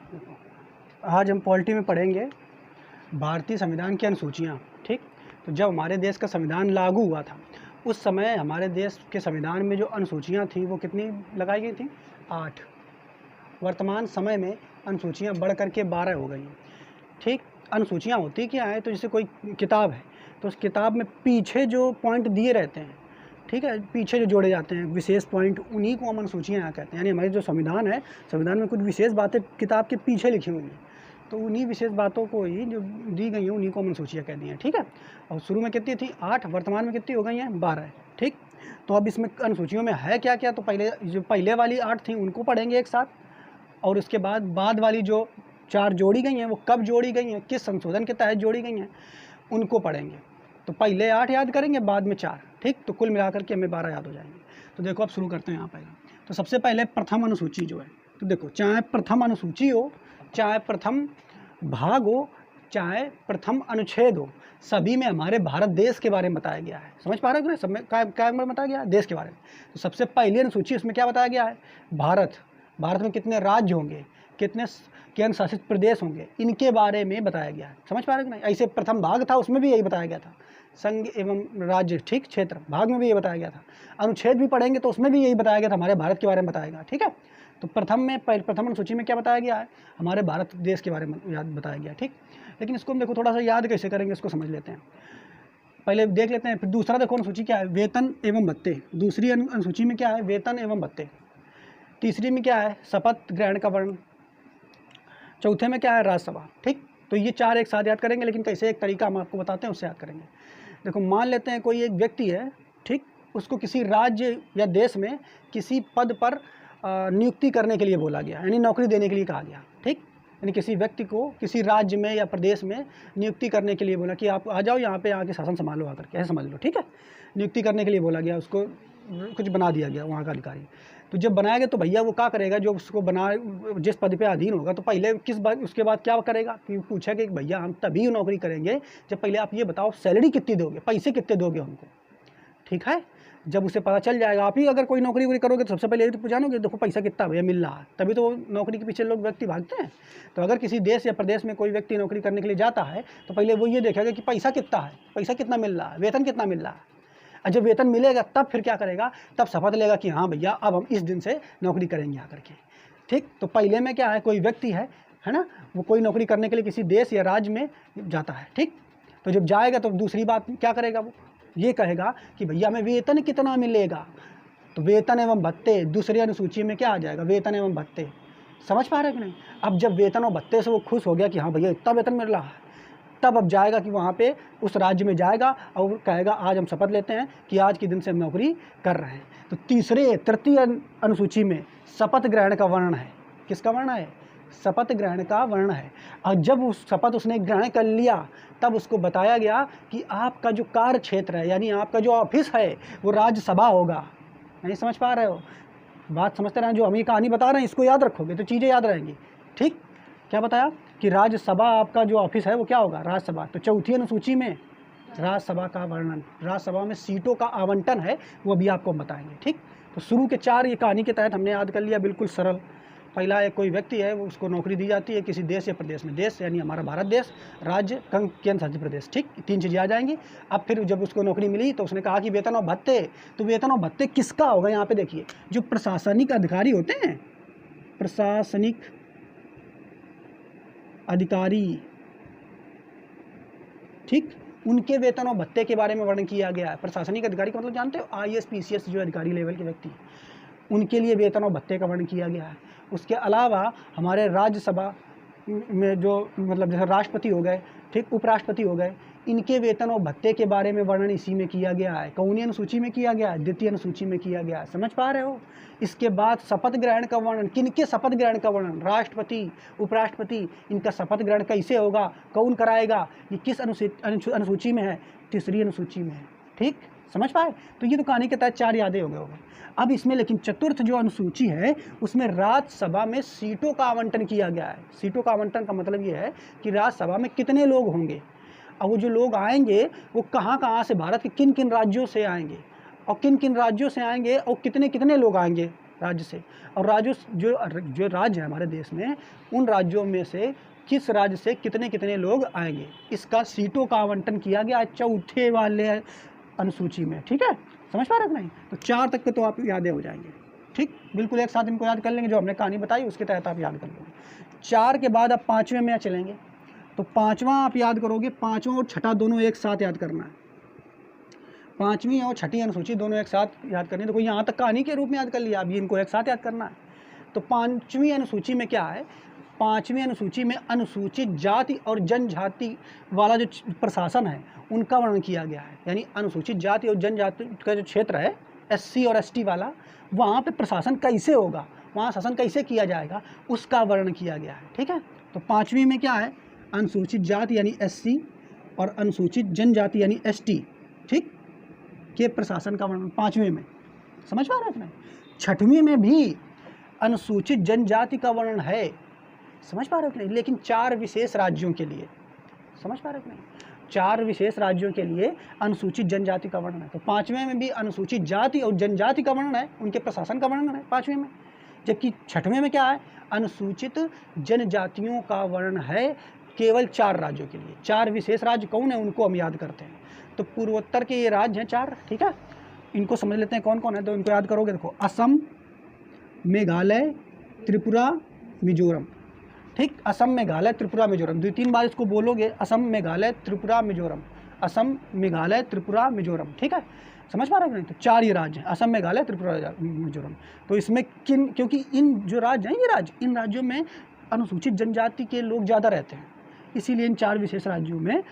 आज हम पॉलिटी में पढ़ेंगे भारतीय संविधान की अनुसूचियाँ। ठीक, तो जब हमारे देश का संविधान लागू हुआ था उस समय हमारे देश के संविधान में जो अनुसूचियाँ थी वो कितनी लगाई गई थी? 8। वर्तमान समय में अनुसूचियाँ बढ़ करके 12 हो गई हैं। ठीक, अनुसूचियाँ होती क्या है, तो जैसे कोई किताब है तो उस किताब में पीछे जो पॉइंट दिए रहते हैं, ठीक है, पीछे जो जोड़े जाते हैं विशेष पॉइंट, उन्हीं को हम अनुसूचियाँ यहाँ कहते हैं। यानी हमारी जो संविधान है, संविधान में कुछ विशेष बातें किताब के पीछे लिखी हुई हैं, तो उन्हीं विशेष बातों को ही जो दी गई हैं उन्हीं को हम अनुसूचियाँ कहती हैं। ठीक है, और शुरू में कितनी थी? 8, वर्तमान में कितनी हो गई हैं? 12। ठीक, तो अब इसमें अनुसूचियों में है क्या क्या, तो पहले वाली 8 थी उनको पढ़ेंगे एक साथ, और उसके बाद वाली जो 4 जोड़ी गई हैं वो कब जोड़ी गई हैं, किस संशोधन के तहत जोड़ी गई हैं, उनको पढ़ेंगे। तो पहले 8 याद करेंगे, बाद में 4। ठीक, तो कुल मिलाकर के हमें 12 याद हो जाएंगे। तो देखो अब शुरू करते हैं यहाँ पहले। तो सबसे पहले प्रथम अनुसूची जो है, तो देखो चाहे प्रथम अनुसूची हो, चाहे प्रथम भाग हो, चाहे प्रथम अनुच्छेद हो, सभी में हमारे भारत देश के बारे में बताया गया है। समझ पा रहे हो? सब में क्या बताया गया है? देश के बारे में। तो सबसे पहली अनुसूची उसमें क्या बताया गया है? भारत में कितने राज्य होंगे, कितने केंद्र शासित प्रदेश होंगे, इनके बारे में बताया गया है। समझ पा रहे हो कि नहीं? ऐसे प्रथम भाग था उसमें भी यही बताया गया था, संघ एवं राज्य। ठीक, क्षेत्र भाग में भी ये बताया गया था। अनुच्छेद भी पढ़ेंगे तो उसमें भी यही बताया गया था, हमारे भारत के बारे में बताया गया। ठीक है, तो प्रथम अनुसूची में क्या बताया गया है? हमारे भारत देश के बारे में याद बताया गया। ठीक, लेकिन इसको हम देखो थोड़ा सा याद कैसे करेंगे, इसको समझ लेते हैं। पहले देख लेते हैं, फिर दूसरा देखो अनुसूची क्या है? वेतन एवं भत्ते। दूसरी अनुसूची में क्या है? वेतन एवं भत्ते। तीसरी में क्या है? शपथ ग्रहण का वर्णन। चौथे में क्या है? राज्यसभा। ठीक, तो ये 4 एक साथ याद करेंगे, लेकिन कैसे, एक तरीका हम आपको बताते हैं, उससे याद करेंगे। देखो मान लेते हैं कोई एक व्यक्ति है, ठीक, उसको किसी राज्य या देश में किसी पद पर नियुक्ति करने के लिए बोला गया, यानी नौकरी देने के लिए कहा गया। ठीक, यानी किसी व्यक्ति को किसी राज्य में या प्रदेश में नियुक्ति करने के लिए बोला कि आप आ जाओ यहाँ पे आके शासन संभालो आकर के, ऐसे समझ लो। ठीक है, नियुक्ति करने के लिए बोला गया, उसको कुछ बना दिया गया वहाँ का अधिकारी। तो जब बनाया गया तो भैया वो क्या करेगा, जो उसको बना जिस पद पे अधीन होगा, तो पहले किस बात, उसके बाद क्या करेगा कि पूछा कि भैया हम तभी नौकरी करेंगे जब पहले आप ये बताओ सैलरी कितनी दोगे, पैसे कितने दोगे हमको। ठीक है, जब उसे पता चल जाएगा, आप ही अगर कोई नौकरी वोकरी करोगे तो सबसे पहले ये तो जानोगे देखो पैसा कितना भैया मिल रहा है, तभी तो नौकरी के पीछे लोग व्यक्ति भागते हैं। तो अगर किसी देश या प्रदेश में कोई व्यक्ति नौकरी करने के लिए जाता है तो पहले वो ये देखेगा कि पैसा कितना है, पैसा कितना मिल रहा है, वेतन कितना मिल रहा है। और जब वेतन मिलेगा तब फिर क्या करेगा, तब शपथ लेगा कि हाँ भैया अब हम इस दिन से नौकरी करेंगे आकर के। ठीक, तो पहले में क्या है, कोई व्यक्ति है ना, वो कोई नौकरी करने के लिए किसी देश या राज्य में जाता है। ठीक, तो जब जाएगा तो दूसरी बात क्या करेगा, वो ये कहेगा कि भैया हमें वेतन कितना मिलेगा। तो वेतन एवं भत्ते दूसरी अनुसूची में क्या आ जाएगा? वेतन एवं भत्ते। समझ पा रहे कि नहीं? अब जब वेतन और भत्ते से वो खुश हो गया कि हाँ भैया इतना वेतन मिल रहा है, तब अब जाएगा कि वहाँ पे उस राज्य में जाएगा और कहेगा आज हम शपथ लेते हैं कि आज के दिन से हम नौकरी कर रहे हैं। तो तृतीय अनुसूची में शपथ ग्रहण का वर्णन है। किसका वर्णन है? शपथ ग्रहण का वर्णन है। और जब उस शपथ उसने ग्रहण कर लिया तब उसको बताया गया कि आपका जो कार्य क्षेत्र है, यानी आपका जो ऑफिस है वो राज्यसभा होगा। नहीं समझ पा रहे हो? बात समझते रहे, जो हम ये कहानी बता रहे हैं इसको याद रखोगे तो चीज़ें याद रहेंगी। ठीक, क्या बताया कि राज्यसभा आपका जो ऑफिस है वो क्या होगा? राज्यसभा। तो चौथी अनुसूची में राज्यसभा का वर्णन, राज्यसभा में सीटों का आवंटन है वो भी आपको बताएंगे। ठीक, तो शुरू के 4 ये कहानी के तहत हमने याद कर लिया, बिल्कुल सरल। पहला एक कोई व्यक्ति है, वो उसको नौकरी दी जाती है किसी देश या प्रदेश में, देश यानी हमारा भारत देश, राज्य केंद्र शासित प्रदेश। ठीक, 3 चीज़ें आ जाएंगी। अब फिर जब उसको नौकरी मिली तो उसने कहा कि वेतन और भत्ते। तो वेतन और भत्ते किसका होगा? यहाँ पे देखिए, जो प्रशासनिक अधिकारी होते हैं, प्रशासनिक अधिकारी, ठीक, उनके वेतन और भत्ते के बारे में वर्णन किया गया है। प्रशासनिक अधिकारी का मतलब जानते हो? IAS PCS जो अधिकारी लेवल के व्यक्ति, उनके लिए वेतन और भत्ते का वर्णन किया गया है। उसके अलावा हमारे राज्यसभा में जो मतलब जैसे राष्ट्रपति हो गए, ठीक, उपराष्ट्रपति हो गए, इनके वेतन और भत्ते के बारे में वर्णन इसी में किया गया है। कौनी अनुसूची में किया गया है? द्वितीय अनुसूची में किया गया है। समझ पा रहे हो? इसके बाद शपथ ग्रहण का वर्णन, किनके शपथ ग्रहण का वर्णन? राष्ट्रपति, उपराष्ट्रपति, इनका शपथ ग्रहण कैसे होगा, कौन कराएगा, ये किस अनुसूची में है? तीसरी अनुसूची में है। ठीक, समझ पाए? तो ये तो कहानी के तहत 4 यादें हो गए होंगे। अब इसमें लेकिन चतुर्थ जो अनुसूची है उसमें राज्यसभा में सीटों का आवंटन किया गया है। सीटों का आवंटन का मतलब ये है कि राज्यसभा में कितने लोग होंगे, और वो जो लोग आएंगे वो कहाँ से, भारत के किन किन राज्यों से आएंगे, और किन किन राज्यों से आएंगे और कितने कितने लोग आएंगे। राज्य से, और राज्यों जो राज्य है हमारे देश में, उन राज्यों में से किस राज्य से कितने कितने लोग आएंगे, इसका सीटों का आवंटन किया गया चौथे वाले अनुसूची में। ठीक है, समझ पा रहे नहीं? तो 4 तक के तो आप यादें हो जाएंगे। ठीक, बिल्कुल एक साथ इनको याद कर लेंगे, जो हमने कहानी बताई उसके तहत आप याद कर लोगे। 4 के बाद आप 5वें में चलेंगे, तो 5वां आप याद करोगे। 5वां और छठा दोनों एक साथ याद करना है। 5वीं और छठी अनुसूची दोनों एक साथ याद करनी है। देखो यहाँ तक कहानी के रूप में याद कर लिया, अभी इनको एक साथ याद करना है। तो 5वीं अनुसूची में क्या है? 5वीं अनुसूची में अनुसूचित जाति और जनजाति वाला जो प्रशासन है उनका वर्णन किया गया है। यानी अनुसूचित जाति और जनजाति का जो क्षेत्र है, SC और ST वाला, वहाँ पे प्रशासन कैसे होगा, वहाँ शासन कैसे किया जाएगा, उसका वर्णन किया गया है। ठीक है, तो 5वीं में क्या है? अनुसूचित जाति यानी SC और अनुसूचित जनजाति यानी ST, ठीक, के प्रशासन का वर्णन 5वीं में। समझ पा रहे हैं? 6वीं में भी अनुसूचित जनजाति का वर्णन है, समझ पा रहे हो कि नहीं? लेकिन 4 विशेष राज्यों के लिए, समझ पा रहे हो कि नहीं? 4 विशेष राज्यों के लिए अनुसूचित जनजाति का वर्णन है। तो 5वें में भी अनुसूचित जाति और जनजाति का वर्णन है, उनके प्रशासन का वर्णन है 5वें में। जबकि 6वें में क्या है? अनुसूचित जनजातियों का वर्णन है केवल 4 राज्यों के लिए। 4 विशेष राज्य कौन है, उनको हम याद करते हैं। तो पूर्वोत्तर के ये राज्य हैं 4। ठीक है, इनको समझ लेते हैं कौन कौन है, तो इनको याद करोगे। देखो, असम, मेघालय, त्रिपुरा, मिजोरम। ठीक, असम, मेघालय, त्रिपुरा, मिजोरम। 2-3 बार इसको बोलोगे, असम, मेघालय, त्रिपुरा, मिजोरम, असम, मेघालय, त्रिपुरा, मिजोरम। ठीक है, समझ पा रहे हो नहीं? तो 4 ये राज्य हैं, असम, मेघालय, त्रिपुरा, मिजोरम। तो इसमें क्योंकि इन जो राज्य हैं, ये राज्य, इन राज्यों में अनुसूचित जनजाति के लोग ज़्यादा रहते हैं, इसीलिए इन 4 विशेष राज्यों में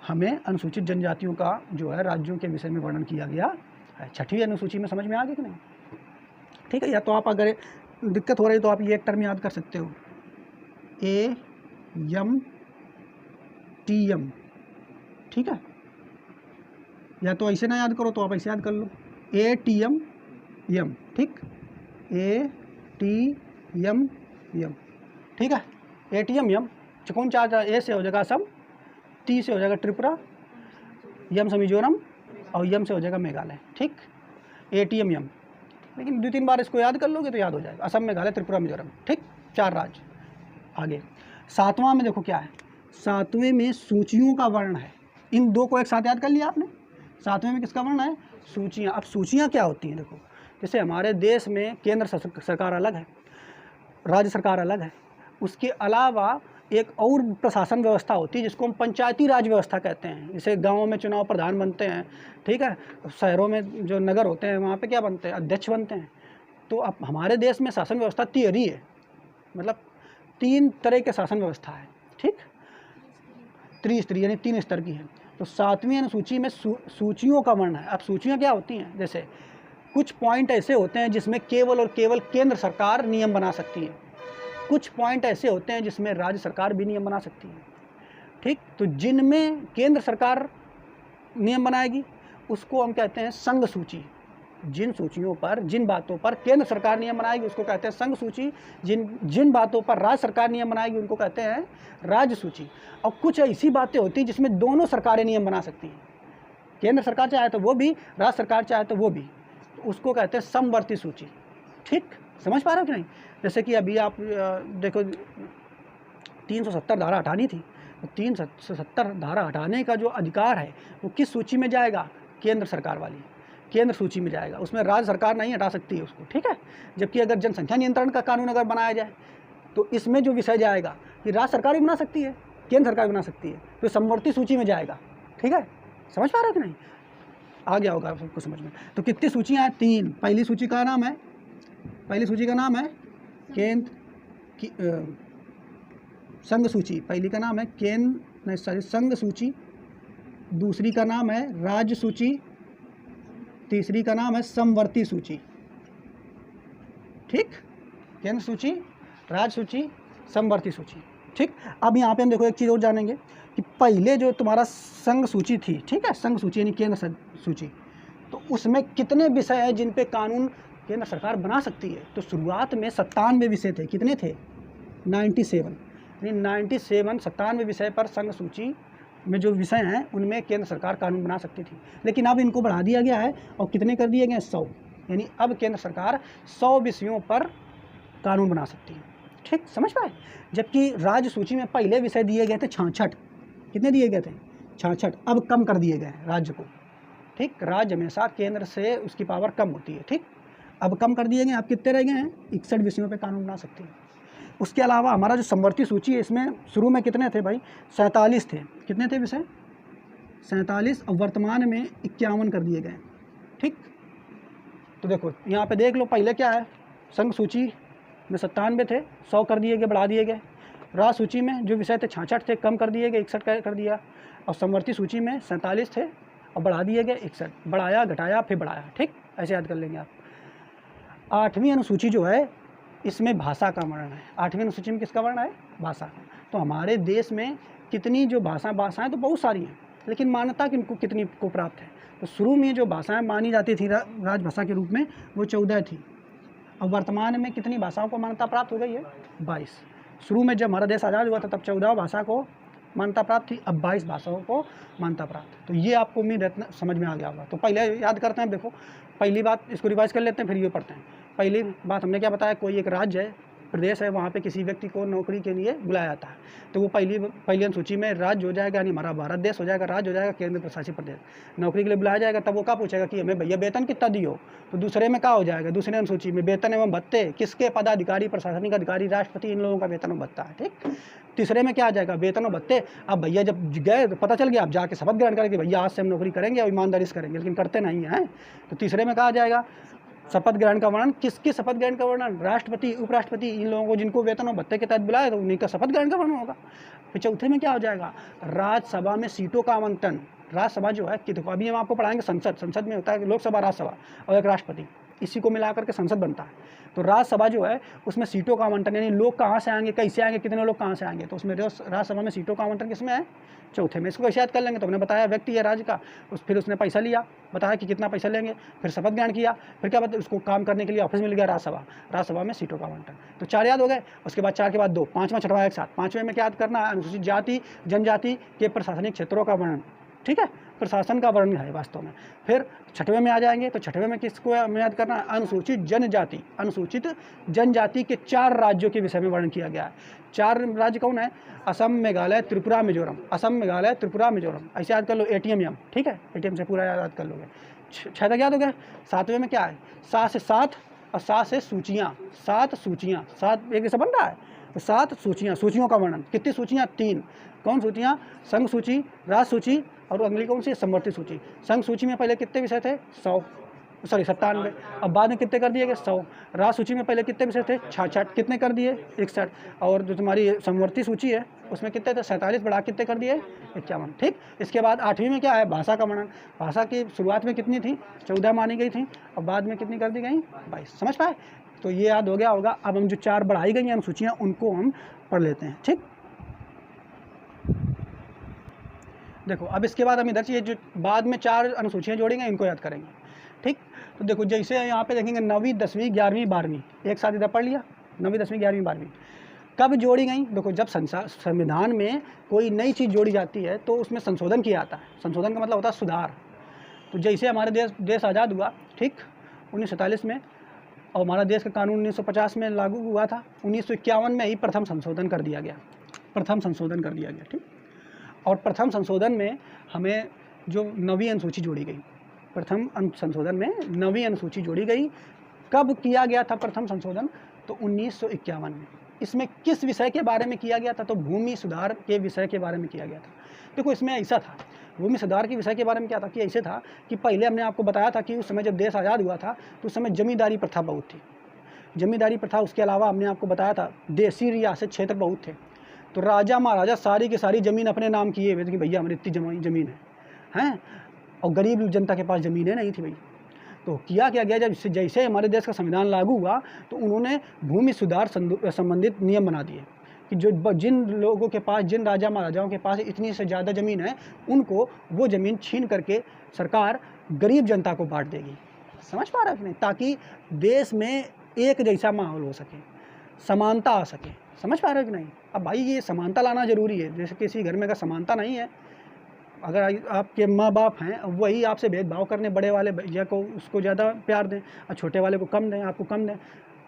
हमें अनुसूचित जनजातियों का जो है राज्यों के विषय में वर्णन किया गया है। 6वीं अनुसूची में समझ में आ गया कि नहीं? ठीक है, या तो आप अगर दिक्कत हो रही है तो आप ये एक टर्म याद कर सकते हो, AMTM। ठीक है, या तो ऐसे ना याद करो तो आप ऐसे याद कर लो, ATM। ठीक, ATM। ठीक है, ATM। कौन 4? A से हो जाएगा असम, T से हो जाएगा त्रिपुरा, M से मिजोरम और M से हो जाएगा मेघालय। ठीक, ATM। लेकिन 2-3 बार इसको याद कर लोगे तो याद हो जाएगा, असम, मेघालय, त्रिपुरा, मिजोरम। ठीक, 4 राज्य। आगे 7वां में देखो क्या है? 7वें में सूचियों का वर्णन है। इन 2 को एक साथ याद कर लिया आपने। 7वें में किसका वर्णन है? सूचियाँ। अब सूचियाँ क्या होती हैं? देखो, जैसे हमारे देश में केंद्र सरकार अलग है, राज्य सरकार अलग है, उसके अलावा एक और प्रशासन व्यवस्था होती है जिसको हम पंचायती राज व्यवस्था कहते हैं। जैसे गाँव में चुनाव प्रधान बनते हैं, ठीक है, शहरों में जो नगर होते हैं वहाँ पे क्या बनते हैं? अध्यक्ष बनते हैं। तो अब हमारे देश में शासन व्यवस्था तिहरी है, मतलब 3 तरह के शासन व्यवस्था है। ठीक, त्रिस्तरीय यानी 3 स्तर की है। तो 7वीं अनुसूची में सूचियों का वर्णन है। अब सूचियाँ क्या होती हैं? जैसे कुछ पॉइंट ऐसे होते हैं जिसमें केवल और केवल केंद्र सरकार नियम बना सकती है, कुछ पॉइंट ऐसे होते हैं जिसमें राज्य सरकार भी नियम बना सकती है। ठीक, तो जिनमें केंद्र सरकार नियम बनाएगी उसको हम कहते हैं संघ सूची। जिन सूचियों पर, जिन बातों पर केंद्र सरकार नियम बनाएगी उसको कहते हैं संघ सूची। जिन बातों पर राज्य सरकार नियम बनाएगी उनको कहते हैं राज्य सूची। और कुछ ऐसी बातें होती हैं जिसमें दोनों सरकारें नियम बना सकती हैं, केंद्र सरकार चाहे तो वो भी, राज्य सरकार चाहे तो वो भी, तो उसको कहते हैं समवर्ती सूची। ठीक, समझ पा रहे हो कि नहीं? जैसे कि अभी आप देखो 370 धारा हटानी थी, तो 370 धारा हटाने का जो अधिकार है वो किस सूची में जाएगा? केंद्र सरकार वाली केंद्र सूची में जाएगा, उसमें राज्य सरकार नहीं हटा सकती है उसको। ठीक है, जबकि अगर जनसंख्या नियंत्रण का कानून अगर बनाया जाए तो इसमें जो विषय जाएगा कि राज्य सरकार भी बना सकती है, केंद्र सरकार भी बना सकती है, तो समवर्ती सूची में जाएगा। ठीक है, समझ पा रहे हो कि नहीं? आ गया होगा आपको समझ में। तो कितनी सूचियाँ हैं? 3। पहली सूची का नाम है संघ सूची। पहली का नाम है संघ सूची, दूसरी का नाम है राज्य सूची, तीसरी का नाम है समवर्ती सूची। ठीक, केंद्र सूची, राज्य सूची, समवर्ती सूची। ठीक, अब यहाँ पे हम देखो एक चीज़ और जानेंगे कि पहले जो तुम्हारा संघ सूची थी, ठीक है, संघ सूची यानी केंद्र सूची, तो उसमें कितने विषय हैं जिन पे कानून केंद्र सरकार बना सकती है? तो शुरुआत में 97 विषय थे। कितने थे? 97। यानी 97 विषय पर संघ सूची में जो विषय हैं उनमें केंद्र सरकार कानून बना सकती थी। लेकिन अब इनको बढ़ा दिया गया है और कितने कर दिए गए? 100। यानी अब केंद्र सरकार 100 विषयों पर कानून बना सकती है। ठीक, समझ पाए। जबकि राज्य सूची में पहले विषय दिए गए थे 66, कितने दिए गए थे? 66, अब कम कर दिए गए राज्य को। ठीक, राज्य हमेशा केंद्र से उसकी पावर कम होती है। ठीक, अब कम कर दिए गए, अब कितने रह गए हैं? 61 विषयों पे कानून बना सकते हैं। उसके अलावा हमारा जो समवर्ती सूची है, इसमें शुरू में कितने थे भाई? 47 थे। कितने थे विषय? 47, और वर्तमान में 51 कर दिए गए। ठीक, तो देखो यहाँ पे देख लो, पहले क्या है, संघ सूची में 97 थे, 100 कर दिए गए, बढ़ा दिए गए। राज्य सूची में जो विषय थे 66 थे, कम कर दिए गए, 61 कर दिया। और समवर्ती सूची में 47 थे और बढ़ा दिए गए 61, बढ़ाया घटाया फिर बढ़ाया। ठीक, ऐसे याद कर लेंगे आप। 8वीं अनुसूची जो है, इसमें भाषा का वर्णन है। 8वीं अनुसूची में किसका वर्णन है? भाषा का। तो हमारे देश में कितनी जो भाषाएं तो बहुत सारी हैं, लेकिन मान्यता किनको कितनी को प्राप्त है? तो शुरू में जो भाषाएं मानी जाती थी राजभाषा के रूप में, वो 14 थी। और वर्तमान में कितनी भाषाओं को मान्यता प्राप्त हो गई है? 22। शुरू में जब हमारा देश आज़ाद हुआ था तब 14 भाषा को मान्यता प्राप्त थी, अब 22 भाषाओं को मान्यता प्राप्त। तो ये आपको उम्मीद है समझ में आ गया होगा। तो पहले याद करते हैं, देखो पहली बात इसको रिवाइज कर लेते हैं, फिर ये पढ़ते हैं। पहली बात हमने क्या बताया, कोई एक राज्य है, प्रदेश है, वहाँ पे किसी व्यक्ति को नौकरी के लिए बुलाया जाता है, तो वो पहली अनुसूची में राज्य हो जाएगा, यानी हमारा भारत देश हो जाएगा, राज्य हो जाएगा, केंद्र प्रशासित प्रदेश। नौकरी के लिए बुलाया जाएगा, तब वो क्या पूछेगा कि हमें भैया वेतन कितना दियो। तो दूसरे में क्या हो जाएगा? दूसरे अनुसूची में वेतन एवं भत्ते किसके? पदाधिकारी, प्रशासनिक अधिकारी, राष्ट्रपति, इन लोगों का वेतन और भत्ता है। ठीक, तीसरे में क्या आ जाएगा? वेतन और भत्ते। अब भैया जब गए तो पता चल गया, आप जाके शपथ ग्रहण करेंगे, भैया आज से हम नौकरी करेंगे और ईमानदारी से करेंगे, लेकिन करते नहीं हैं। तो तीसरे में कहा जाएगा शपथ ग्रहण का वर्णन। किसके शपथ ग्रहण का वर्णन? राष्ट्रपति, उपराष्ट्रपति, इन लोगों को जिनको वेतन और भत्ते के तहत बुलाया तो उन्हीं का शपथ ग्रहण का वर्णन होगा। फिर चौथे में क्या हो जाएगा? राज्यसभा में सीटों का आवंटन। राज्यसभा जो है कि देखो अभी हम आपको पढ़ाएंगे संसद में होता है लोकसभा, राज्यसभा और एक राष्ट्रपति, इसी को मिलाकर के संसद बनता है। तो राज्यसभा जो है उसमें सीटों का आवंटन, यानी लोग कहाँ से आएंगे, कैसे आएंगे, कितने लोग कहाँ से आएंगे, तो उसमें राज्यसभा में सीटों का आवंटन किसमें है? चौथे में। इसको कैसे याद कर लेंगे? तो हमने बताया व्यक्ति है राज्य का, फिर उसने पैसा लिया, बताया कि कितना पैसा लेंगे, फिर शपथ ग्रहण किया, फिर क्या बताया, उसको काम करने के लिए ऑफिस मिल गया राज्यसभा में सीटों का आवंटन। तो 4 याद हो गए। उसके बाद 4 के बाद 2, 5वां 6वां एक साथ। 5वें में क्या याद करना है? अनुसूचित जाति जनजाति के प्रशासनिक क्षेत्रों का वर्णन। ठीक है, प्रशासन का वर्णन है वास्तव में। फिर 6वें में आ जाएंगे, तो 6वें में किसको याद करना है? अनुसूचित जनजाति। अनुसूचित जनजाति के 4 राज्यों के विषय में वर्णन किया गया है। 4 राज्य कौन है? असम, मेघालय, त्रिपुरा, मिजोरम। असम, मेघालय, त्रिपुरा, मिजोरम, ऐसे याद कर लो। ATM ठीक है, ATM से पूरा याद कर लोगे। 6 तक याद हो गया। 7वें में क्या है? 7 से 7 और 7 से सूचियाँ। 7 सूचियाँ, 7 एक जैसा बन रहा है, तो 7 सूचियाँ, सूचियों का वर्णन। कितनी सूचियाँ? 3। कौन सूचियाँ? संघ सूची, राज्य सूची और अगली कौन सी? समवर्ती सूची। संघ सूची में पहले कितने विषय थे? 97। अब बाद में कितने कर दिए गए? 100। राज्य सूची में पहले कितने विषय थे? 66। कितने कर दिए? 61। और जो तुम्हारी समवर्ती सूची है उसमें कितने थे? 47, बढ़ा कितने कर दिए? 51। ठीक, इसके बाद 8वीं में क्या है? भाषा का वर्णन। भाषा की शुरुआत में कितनी थी? 14 मानी गई थी, और बाद में कितनी कर दी गई? 22। समझ पाए? तो ये याद हो गया होगा। अब हम जो 4 बढ़ाई गई हैं अनुसूचियाँ, उनको हम पढ़ लेते हैं। ठीक, देखो अब इसके बाद हम इधर से ये जो बाद में 4 अनुसूचियाँ जोड़ेंगे, इनको याद करेंगे। ठीक, तो देखो जैसे यहाँ पे देखेंगे 9वीं 10वीं 11वीं 12वीं, एक साथ इधर पढ़ लिया। 9वीं 10वीं 11वीं 12वीं कब जोड़ी गई? देखो जब संविधान में कोई नई चीज़ जोड़ी जाती है तो उसमें संशोधन किया जाता है। संशोधन का मतलब होता है सुधार। तो जैसे हमारे देश आज़ाद हुआ, ठीक, 1947 में, और हमारा देश का कानून 1950 में लागू हुआ था। 1951 में ही प्रथम संशोधन कर दिया गया। ठीक, और प्रथम संशोधन में हमें जो 9वीं अनुसूची जोड़ी गई, प्रथम संशोधन में 9वीं अनुसूची जोड़ी गई। कब किया गया था प्रथम संशोधन? तो 1951 में। इसमें किस विषय के बारे में किया गया था? तो भूमि सुधार के विषय के बारे में किया गया था। देखो इसमें ऐसा था, भूमि सुधार के विषय के बारे में क्या था कि ऐसे था कि पहले हमने आपको बताया था कि उस समय जब देश आज़ाद हुआ था तो उस समय जमींदारी प्रथा बहुत थी। जमींदारी प्रथा, उसके अलावा हमने आपको बताया था देशी रियासत क्षेत्र बहुत थे। तो राजा महाराजा सारी की सारी ज़मीन अपने नाम किए हुए थे कि भैया हमारी इतनी ज़मीन है, और गरीब जनता के पास ज़मीनें नहीं थी भाई। तो किया क्या गया, जब जैसे हमारे देश का संविधान लागू हुआ तो उन्होंने भूमि सुधार संबंधित नियम बना दिए कि जिन लोगों के पास, जिन राजा महाराजाओं के पास इतनी से ज़्यादा ज़मीन है, उनको वो ज़मीन छीन करके सरकार गरीब जनता को बांट देगी। समझ पा रहे हैं? ताकि देश में एक जैसा माहौल हो सके, समानता आ सके। समझ पा रहे हो कि नहीं? अब भाई ये समानता लाना ज़रूरी है। जैसे किसी घर में अगर समानता नहीं है अगर आपके माँ बाप हैं, वही आपसे भेदभाव करने, बड़े वाले भैया को उसको ज़्यादा प्यार दें और छोटे वाले को कम दें, आपको कम दें,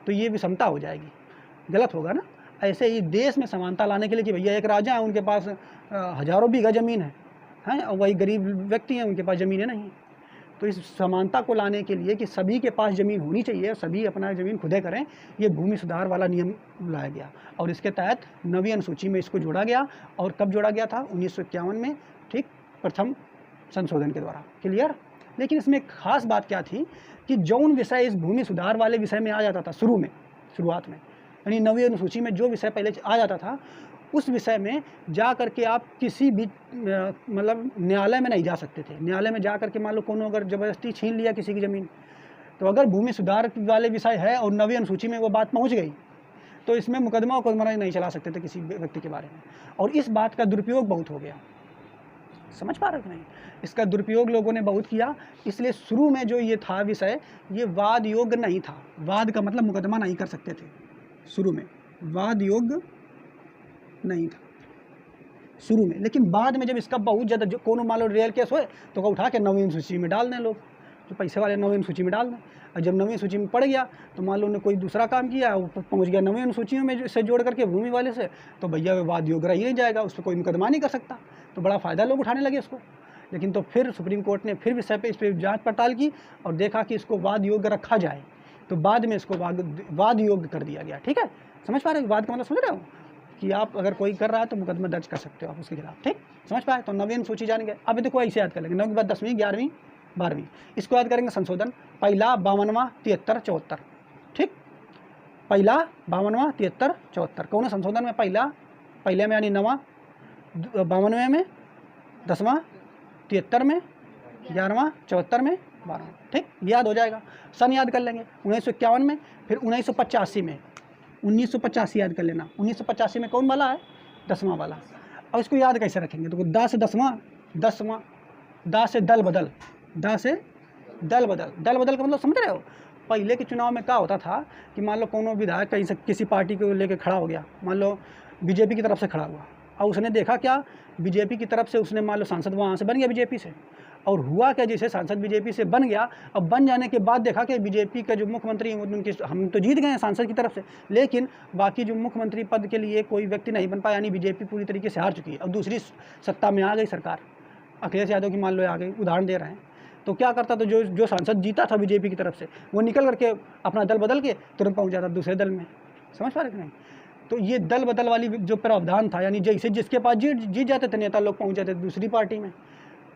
तो ये विषमता हो जाएगी, गलत होगा ना। ऐसे ही देश में समानता लाने के लिए कि भैया एक राजा है, उनके पास हज़ारों बीघा ज़मीन है और वही गरीब व्यक्ति हैं, उनके पास ज़मीनें नहीं। तो इस समानता को लाने के लिए कि सभी के पास ज़मीन होनी चाहिए, सभी अपना ज़मीन खुदे करें, ये भूमि सुधार वाला नियम लाया गया और इसके तहत 9वीं अनुसूची में इसको जोड़ा गया। और कब जोड़ा गया था? 1951 में, ठीक, प्रथम संशोधन के द्वारा। क्लियर? लेकिन इसमें एक खास बात क्या थी कि जौन विषय इस भूमि सुधार वाले विषय में आ जाता था शुरुआत में, यानी 9वीं अनुसूची में जो विषय पहले आ जाता था, उस विषय में जा करके आप किसी भी मतलब न्यायालय में नहीं जा सकते थे। न्यायालय में जा करके मान लो कोनो अगर ज़बरदस्ती छीन लिया किसी की ज़मीन, तो अगर भूमि सुधार वाले विषय है और 9वीं अनुसूची में वो बात पहुंच गई, तो इसमें मुकदमा नहीं चला सकते थे किसी व्यक्ति के बारे में। और इस बात का दुरुपयोग बहुत हो गया, समझ पा रहे हो नहीं? इसका दुरुपयोग लोगों ने बहुत किया, इसलिए शुरू में जो ये था विषय, ये वाद योग्य नहीं था। वाद का मतलब मुकदमा नहीं कर सकते थे, शुरू में वाद योग्य नहीं था शुरू में। लेकिन बाद में जब इसका बहुत ज़्यादा जो कोनो मान लो रियल केस हुए, तो उठा के 9वीं सूची में डाल दें लोग, जो पैसे वाले 9वीं सूची में डाल दें। और जब 9वीं सूची में पड़ गया, तो मान लो उन्होंने कोई दूसरा काम किया, वो पहुँच गया 9वीं सूचियों में से जोड़ करके भूमि वाले से, तो भैया वाद योग्य रह ही नहीं जाएगा, उस पर कोई मुकदमा नहीं कर सकता। तो बड़ा फ़ायदा लोग उठाने लगे इसको। लेकिन तो फिर सुप्रीम कोर्ट ने फिर विषय पे इस पर जाँच पड़ताल की और देखा कि इसको वाद योग्य रखा जाए, तो बाद में इसको वाद योग्य कर दिया गया। ठीक है, समझ पा रहे हो? वाद का मतलब समझ रहे हो कि आप अगर कोई कर रहा है तो मुकदमा दर्ज कर सकते हो आप उसके खिलाफ। ठीक, समझ पाए? तो 9वीं अनुसूची जानेंगे। अब देखो ऐसे याद कर लेंगे, 9 के बाद 10वीं, 11वीं, 12वीं, इसको याद करेंगे। संशोधन पहला 52वां, 73, 74। ठीक, पहला 52वां, 73, 74 कौन है संशोधन में? पहले में यानी 9वां, 52वें में, 10वां, 73 में, 11वां, 74 में, 12वां। ठीक, याद हो जाएगा। सन याद कर लेंगे 1951 में, फिर 1985 में। 1985 याद कर लेना। 1985 में कौन वाला है? 10वां वाला। अब इसको याद कैसे रखेंगे? तो 10 से 10वां, 10वां, दा से दल बदल, दा से दल बदल। दल बदल का मतलब समझ रहे हो? पहले के चुनाव में क्या होता था कि मान लो कोनो विधायक कहीं से किसी पार्टी को लेकर खड़ा हो गया, मान लो बीजेपी की तरफ से खड़ा हुआ, और उसने देखा क्या, बीजेपी की तरफ से उसने मान लो सांसद वहाँ से बन गया बीजेपी से, और हुआ क्या, जैसे सांसद बीजेपी से बन गया, अब बन जाने के बाद देखा कि बीजेपी का जो मुख्यमंत्री उनके, हम तो जीत गए हैं सांसद की तरफ से, लेकिन बाकी जो मुख्यमंत्री पद के लिए कोई व्यक्ति नहीं बन पाया, यानी बीजेपी पूरी तरीके से हार चुकी है। अब दूसरी सत्ता में आ गई सरकार, अखिलेश यादव की मान लो आ गई, उदाहरण दे रहे हैं। तो क्या करता, तो जो सांसद जीता था बीजेपी की तरफ से, वो निकल करके अपना दल बदल के तुरंत पहुँच जाता दूसरे दल में। समझ पा रहे कि नहीं? तो ये दल बदल वाली जो प्रावधान था, यानी जैसे जिसके पास जीत जाते थे नेता लोग, पहुँच जाते थे दूसरी पार्टी में।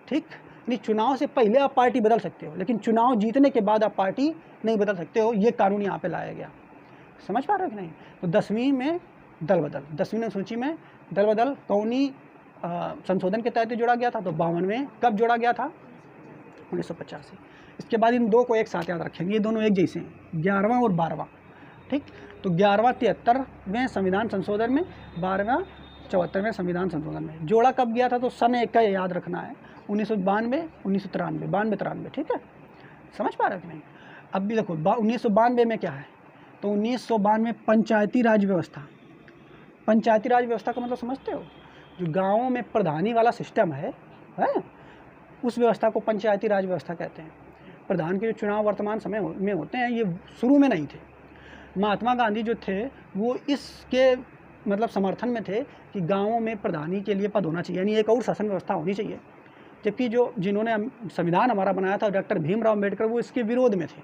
ठीक, नहीं, चुनाव से पहले आप पार्टी बदल सकते हो, लेकिन चुनाव जीतने के बाद आप पार्टी नहीं बदल सकते हो। ये कानून यहाँ पे लाया गया। समझ पा रहे हो कि नहीं? तो 10वीं में दल बदल, 10वीं अनुसूची में दल बदल कौनी संशोधन के तहत जोड़ा गया था। तो 52वें कब जोड़ा गया था? 1985। इसके बाद इन दो को एक साथ याद रखेंगे, ये दोनों एक जैसे हैं, 11वां और 12वां। ठीक, तो 11वां 73वें संविधान संशोधन में, 12वां 74वें संविधान संशोधन में। जोड़ा कब गया था? तो सन एक का याद रखना है, 1992, 1993, 92-93। ठीक है, समझ पा रहे हो कि नहीं? अब भी देखो 1992 में क्या है, तो 1992 पंचायती राज व्यवस्था। पंचायती राज व्यवस्था का मतलब समझते हो? जो गाँवों में प्रधानी वाला सिस्टम है उस व्यवस्था को पंचायती राज व्यवस्था कहते हैं। प्रधान के जो चुनाव वर्तमान समय में होते हैं, ये शुरू में नहीं थे। महात्मा गांधी जो थे वो इसके मतलब समर्थन में थे कि गाँवों में प्रधानी के लिए पद होना चाहिए, यानी एक और शासन व्यवस्था होनी चाहिए। जबकि जिन्होंने संविधान हमारा बनाया था, डॉक्टर भीमराव अम्बेडकर, वो इसके विरोध में थे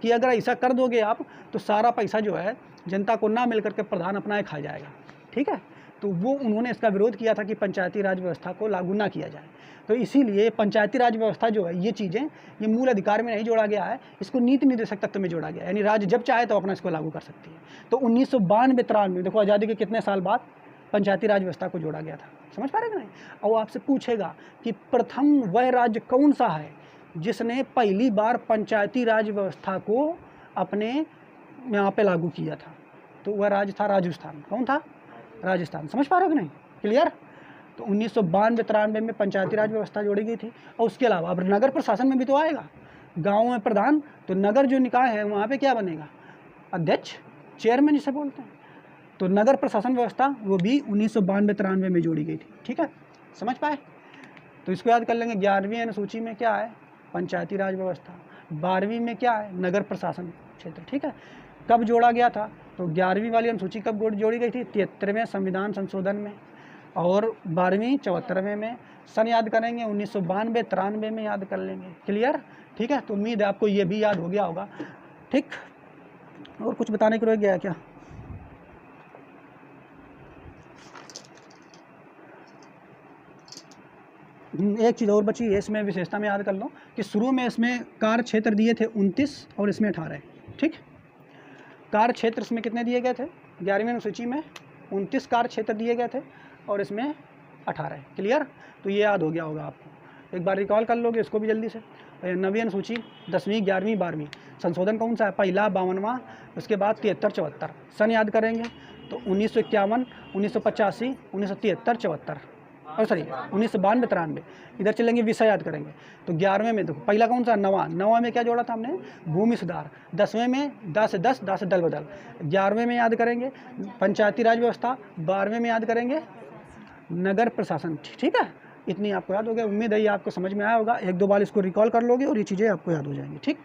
कि अगर ऐसा कर दोगे आप तो सारा पैसा जो है जनता को ना मिल करके प्रधान अपना खा जाएगा। ठीक है, तो वो उन्होंने इसका विरोध किया था कि पंचायती राज व्यवस्था को लागू ना किया जाए। तो इसीलिए पंचायती राज व्यवस्था जो है, ये चीज़ें, ये मूल अधिकार में नहीं जोड़ा गया है, इसको नीति निर्देशक तत्व में जोड़ा गया, यानी राज्य जब चाहे तो अपना इसको लागू कर सकती है। तो 1992-93, देखो आज़ादी के कितने साल बाद पंचायती राज व्यवस्था को जोड़ा गया था। समझ पा रहे कि नहीं? और आपसे पूछेगा कि प्रथम वह राज्य कौन सा है जिसने पहली बार पंचायती राज व्यवस्था को अपने यहाँ पे लागू किया था? तो वह राज्य था राजस्थान। कौन था? राजस्थान। समझ पा रहे हो कि नहीं? क्लियर? तो 1992-93 में पंचायती राज व्यवस्था जोड़ी गई थी। और उसके अलावा अब नगर प्रशासन में भी तो आएगा, गाँव में प्रधान, तो नगर जो निकाय है वहाँ पे क्या बनेगा? अध्यक्ष, चेयरमैन जिसे बोलते हैं। तो नगर प्रशासन व्यवस्था वो भी 1992-93 में जोड़ी गई थी। ठीक है, समझ पाए? तो इसको याद कर लेंगे। 11वीं अनुसूची में क्या है? पंचायती राज व्यवस्था। 12वीं में क्या है? नगर प्रशासन क्षेत्र। ठीक है, कब जोड़ा गया था? तो 11वीं वाली अनुसूची कब जोड़ी गई थी? 73वें संविधान संशोधन में, और 12वीं 74वें में। सन याद करेंगे 1992 93 में याद कर लेंगे। क्लियर? ठीक है, तो उम्मीद है आपको ये भी याद हो गया होगा। ठीक, और कुछ बताने को रह गया है क्या? एक चीज़ और बची है, इसमें विशेषता में याद कर लो कि शुरू में इसमें कार्य क्षेत्र दिए थे 29 और इसमें 18। ठीक, कार्य क्षेत्र इसमें कितने दिए गए थे? 11वीं अनुसूची में 29 कार्य क्षेत्र दिए गए थे और इसमें 18। क्लियर? तो ये याद हो गया होगा आपको, एक बार रिकॉल कर लोगे इसको भी जल्दी से। 9वीं अनुसूची 10वीं 11वीं 12वीं संशोधन कौन सा है? पहला 52वां, उसके बाद 73 74। सन याद करेंगे तो 1951 1985 1973 74, और सॉरी 1992 93। इधर चलेंगे, विषय याद करेंगे तो 11वें में देखो पहला कौन सा? नवा में क्या जोड़ा था हमने? भूमि सुधार। 10वें में 10 से 10 10 से दल बदल। 11वें में याद करेंगे पंचायती राज व्यवस्था। 12वें में याद करेंगे नगर प्रशासन। ठीक है, इतनी आपको याद हो गया। उम्मीद है ये आपको समझ में आया होगा। एक दो बार इसको रिकॉल कर लोगे और ये चीज़ें आपको याद हो जाएंगी। ठीक।